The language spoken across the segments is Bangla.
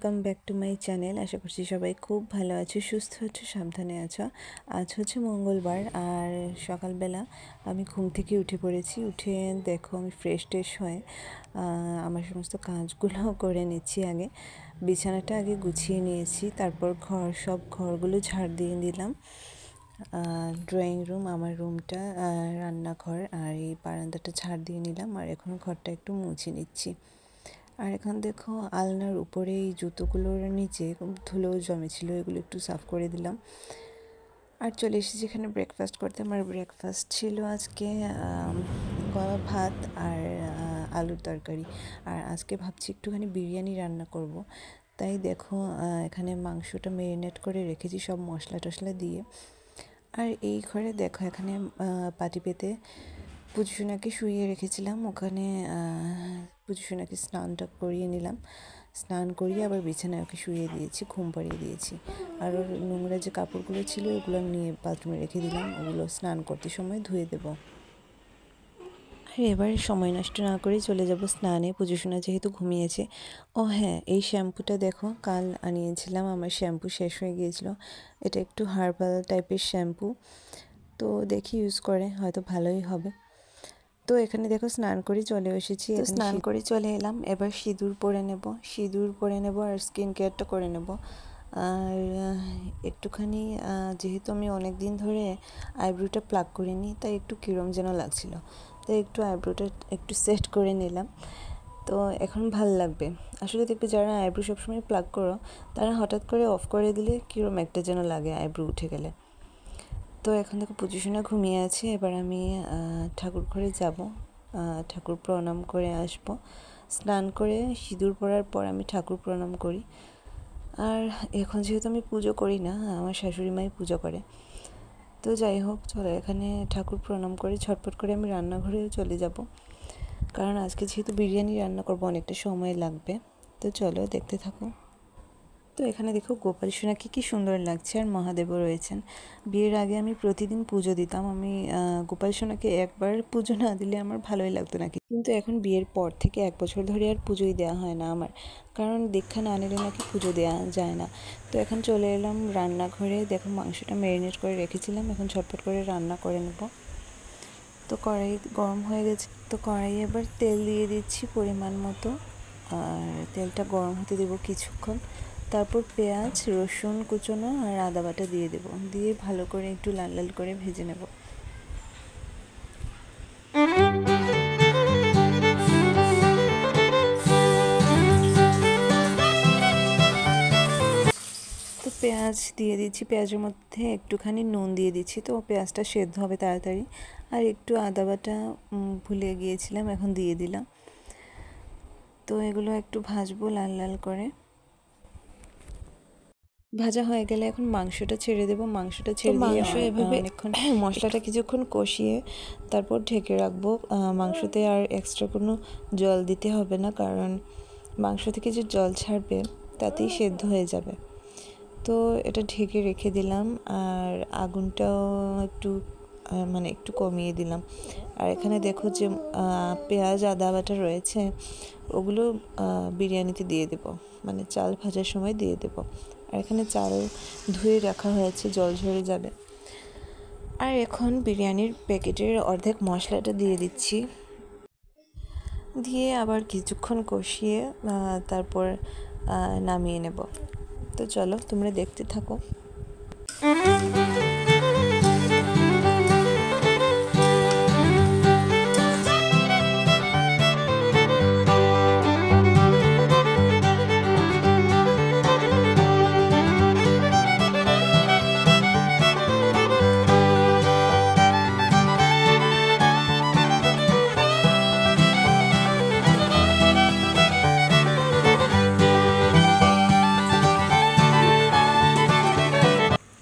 Welcome back to my channel. আশা করছি সবাই খুব ভালো আছো, সুস্থ আছো, সাবধানে আছো। আজ হচ্ছে মঙ্গলবার আর সকালবেলা আমি ঘুম থেকে উঠে পড়েছি। উঠে দেখো আমি ফ্রেশ হয়ে আমার সমস্ত কাজগুলো করে নিচ্ছি। আগে বিছানাটা আগে গুছিয়ে নিয়েছি, তারপর ঘরগুলো ঝাড় দিয়ে দিলাম। ড্রয়িং রুম, আমার রুমটা, রান্নাঘর আর এই বারান্দাটা ঝাড় দিয়ে নিলাম। আর এখন ঘরটা একটু মুছে নিচ্ছি। আর এখন দেখো আলনার উপরে এই জুতোগুলোর নিচে ধুলো জমেছিল, এগুলো একটু সাফ করে দিলাম। আর চলে এসেছি এখানে ব্রেকফাস্ট করতে। আমার ব্রেকফাস্ট ছিল আজকে ভাত আর আলুর তরকারি। আর আজকে ভাবছি একটুখানি বিরিয়ানি রান্না করব। তাই দেখো এখানে মাংসটা ম্যারিনেট করে রেখেছি সব মশলা টশলা দিয়ে। আর এই ঘরে দেখো এখানে পাটি পেতে পুজোসোনাকে শুইয়ে রেখেছিলাম। ওখানে পুজোসোনাকে স্নানটা করিয়ে নিলাম, স্নান করিয়ে আবার বিছানায় ওকে শুইয়ে দিয়েছি, ঘুম পাড়িয়ে দিয়েছি। আর ওর নোংরা যে কাপড়গুলো ছিল ওগুলো নিয়ে বাথরুমে রেখে দিলাম, ওগুলো স্নান করতে সময় ধুয়ে দেবো। আর এবার সময় নষ্ট না করে চলে যাব স্নানে, পুজোসোনা যেহেতু ঘুমিয়েছে। ও হ্যাঁ, এই শ্যাম্পুটা দেখো কাল আনিয়েছিলাম, আমার শ্যাম্পু শেষ হয়ে গিয়েছিল। এটা একটু হার্বাল টাইপের শ্যাম্পু, তো দেখি ইউজ করে হয়তো ভালোই হবে। তো এখানে দেখো স্নান করে চলে এসেছি, স্নান করে চলে এলাম। এবার সিঁদুর পরে নেব আর স্কিন কেয়ারটা করে নেব। আর একটুখানি যেহেতু আমি অনেক দিন ধরে আইব্রোটা প্লাক করিনি, তাই একটু কিরম যেন লাগছিল, তাই একটু আইব্রোটা একটু সেট করে নিলাম। তো এখন ভাল লাগবে। আসলে দেখবে যারা আইব্রো সবসময় প্লাক করো, তারা হঠাৎ করে অফ করে দিলে কিরম একটা যেন লাগে আইব্রো উঠে গেলে। তো এখন দেখো পুজোসোনা ঘুমিয়ে আছে। এবার আমি ঠাকুর ঘরে যাব, ঠাকুর প্রণাম করে আসব। স্নান করে সিঁদুর পরার পর আমি ঠাকুর প্রণাম করি। আর এখন যেহেতু আমি পুজো করি না, আমার শাশুড়ি মাই পুজো করে। তো যাই হোক, চলো এখানে ঠাকুর প্রণাম করে ঝটপট করে আমি রান্নাঘরে চলে যাব, কারণ আজকে যেহেতু বিরিয়ানি রান্না করব অনেকটা সময় লাগবে। তো চলো দেখতে থাকো। তো এখানে দেখো গোপাল সোনাকে কি সুন্দর লাগছে, আর মহাদেবও রয়েছেন। বিয়ের আগে আমি প্রতিদিন পুজো দিতাম। আমি গোপাল সোনাকে একবার পুজো না দিলে আমার ভালোই লাগতো না, কিন্তু এখন বিয়ের পর থেকে 1 বছর ধরে আর পুজোই দেওয়া হয় না আমার, কারণ দীক্ষা না নিলে নাকি পুজো দেওয়া যায় না। তো এখন চলে এলাম রান্নাঘরে। দেখো মাংসটা ম্যারিনেট করে রেখেছিলাম, এখন ঝটপট করে রান্না করে নেব। তো কড়াই গরম হয়ে গেছে, তো কড়াইয়ে এবার তেল দিয়ে দিচ্ছি পরিমাণ মতো। আর তেলটা গরম হতে দেবো কিছুক্ষণ, তারপর পেঁয়াজ, রসুন কুচোনো আর আদা বাটা দিয়ে দেবো, দিয়ে ভালো করে একটু লাল লাল করে ভেজে নেব। তো পেঁয়াজ দিয়ে দিচ্ছি, পেঁয়াজের মধ্যে একটুখানি নুন দিয়ে দিচ্ছি, তো পেঁয়াজটা সেদ্ধ হবে তাড়াতাড়ি। আর একটু আদা বাটা ভুলে গিয়েছিলাম, এখন দিয়ে দিলাম। তো এগুলো একটু ভাজবো লাল লাল করে। ভাজা হয়ে গেলে এখন মাংসটা ছেড়ে দেবো। মাংসটা ছেড়ে দিয়ে এভাবে অনেকক্ষণ মশলাটা কিছুক্ষণ কষিয়ে তারপর ঢেকে রাখবো। মাংসতে আর এক্সট্রা কোনো জল দিতে হবে না, কারণ মাংস থেকে যে জল ছাড়বে তাতেই সেদ্ধ হয়ে যাবে। তো এটা ঢেকে রেখে দিলাম, আর আগুনটাও একটু কমিয়ে দিলাম। আর এখানে দেখো যে পেঁয়াজ আদা বাটা রয়েছে, ওগুলো বিরিয়ানিতে দিয়ে দেব, মানে চাল ভাজার সময় দিয়ে দেব। আর এখানে চাল ধুয়ে রাখা হয়েছে, জল ঝরে যাবে। আর এখন বিরিয়ানির প্যাকেটের অর্ধেক মশলাটা দিয়ে দিচ্ছি, দিয়ে আবার কিছুক্ষণ কষিয়ে তারপর নামিয়ে নেব। তো চলো তোমরা দেখতে থাকো।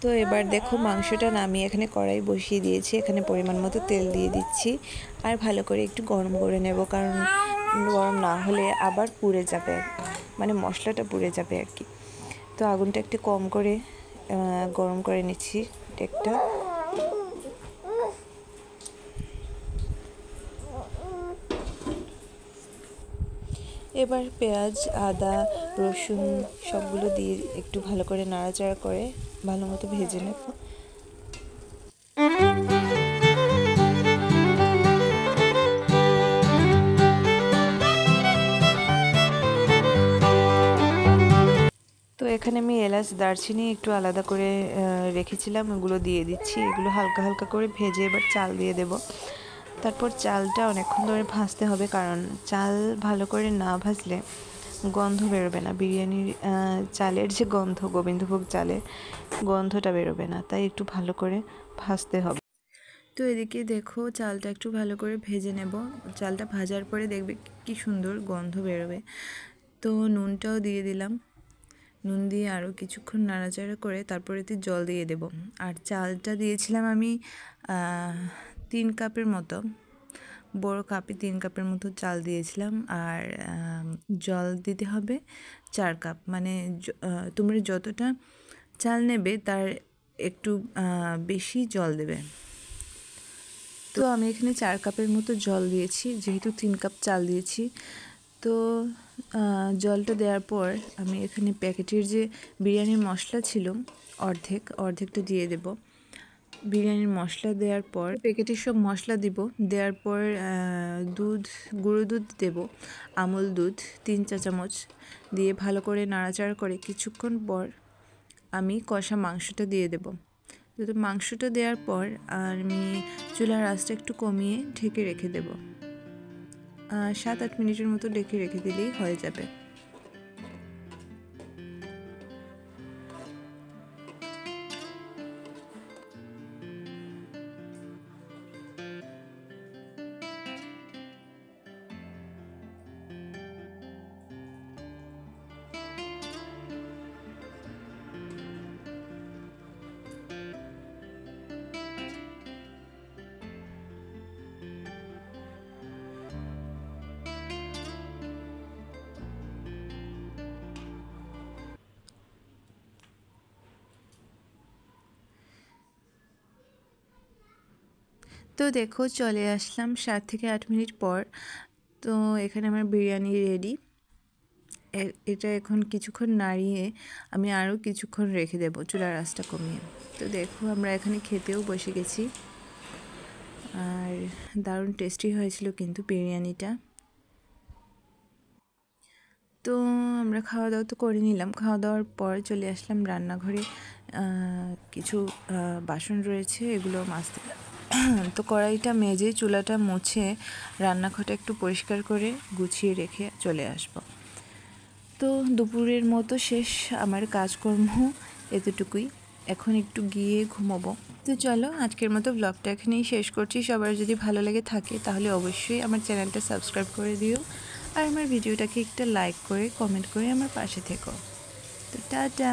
তো এবার দেখো মাংসটা নামিয়ে এখানে কড়াই বসিয়ে দিয়েছি, এখানে পরিমাণ মতো তেল দিয়ে দিচ্ছি। আর ভালো করে একটু গরম করে নেব, কারণ গরম না হলে আবার পুড়ে যাবে, মানে মশলাটা পুড়ে যাবে আর কি। তো আগুনটা একটু কম করে গরম করে নিচ্ছি একটা। এবার পেঁয়াজ, আদা, রসুন সবগুলো দিয়ে একটু ভালো করে নাড়াচাড়া করে ভালো মতো ভেজে নেব। তো এখানে আমি এলাচ, দারচিনি একটু আলাদা করে রেখেছিলাম, ওগুলো দিয়ে দিচ্ছি। এগুলো হালকা হালকা করে ভেজে এবার চাল দিয়ে দেব। তারপর চালটা অনেকক্ষণ ধরে ভাজতে হবে, কারণ চাল ভালো করে না ভাজলে গন্ধ বেরোবে না। বিরিয়ানির চালের যে গন্ধ, গোবিন্দভোগ চালের গন্ধটা বেরোবে না, তাই একটু ভালো করে ভাজতে হবে। তো এদিকে দেখো চালটা একটু ভালো করে ভেজে নেব। চালটা ভাজার পরে দেখবে কি সুন্দর গন্ধ বেরোবে। তো নুনটাও দিয়ে দিলাম। নুন দিয়ে আরও কিছুক্ষণ নাড়াচাড়া করে তারপরে এতে জল দিয়ে দেব। আর চালটা দিয়েছিলাম আমি 3 কাপের মতো, বড় কাপে 3 কাপের মতো চাল দিয়েছিলাম। আর জল দিতে হবে 4 কাপ, মানে তোমরা যতটা চাল নেবে তার একটু বেশি জল দেবে। তো আমি এখানে 4 কাপের মতো জল দিয়েছি, যেহেতু 3 কাপ চাল দিয়েছি। তো জলটা দেওয়ার পর আমি এখানে প্যাকেটের যে বিরিয়ানির মশলা ছিল অর্ধেকটা দিয়ে দেব। বিরিয়ানির মশলা দেওয়ার পর প্যাকেটের সব মশলা দিব। দেওয়ার পর গুঁড়ো দুধ দেব, আমুল দুধ 3 চা চামচ দিয়ে ভালো করে নাড়াচাড়া করে কিছুক্ষণ পর আমি কষা মাংসটা দিয়ে দেব। তো মাংসটা দেওয়ার পর আমি চুলার আঁচটা একটু কমিয়ে ঢেকে রেখে দেব। 7-8 মিনিটের মতো ঢেকে রেখে দিলেই হয়ে যাবে। তো দেখো চলে আসলাম 7 থেকে 8 মিনিট পর। তো এখানে আমার বিরিয়ানি রেডি। এটা এখন কিছুক্ষণ নাড়িয়ে আমি আরও কিছুক্ষণ রেখে দেবো চুলার আঁচটা কমিয়ে। তো দেখো আমরা এখানে খেতেও বসে গেছি। আর দারুণ টেস্টি হয়েছিল কিন্তু বিরিয়ানিটা। তো আমরা খাওয়া দাওয়া তো করে নিলাম। খাওয়া দাওয়ার পর চলে আসলাম রান্নাঘরে। কিছু বাসন রয়েছে, এগুলো মাজতে। তো কড়াইটা মেজে চুলাটা মুছে রান্নাঘরটা একটু পরিষ্কার করে গুছিয়ে রেখে চলে আসব। তো দুপুরের মতো শেষ আমার কাজকর্ম এতটুকুই। এখন একটু গিয়ে ঘুমোবো। তো চলো আজকের মতো ব্লগটা এখানেই শেষ করছি। সবার যদি ভালো লেগে থাকে তাহলে অবশ্যই আমার চ্যানেলটা সাবস্ক্রাইব করে দিও, আর আমার ভিডিওটাকে একটা লাইক করে কমেন্ট করে আমার পাশে থেকো। তো টাটা।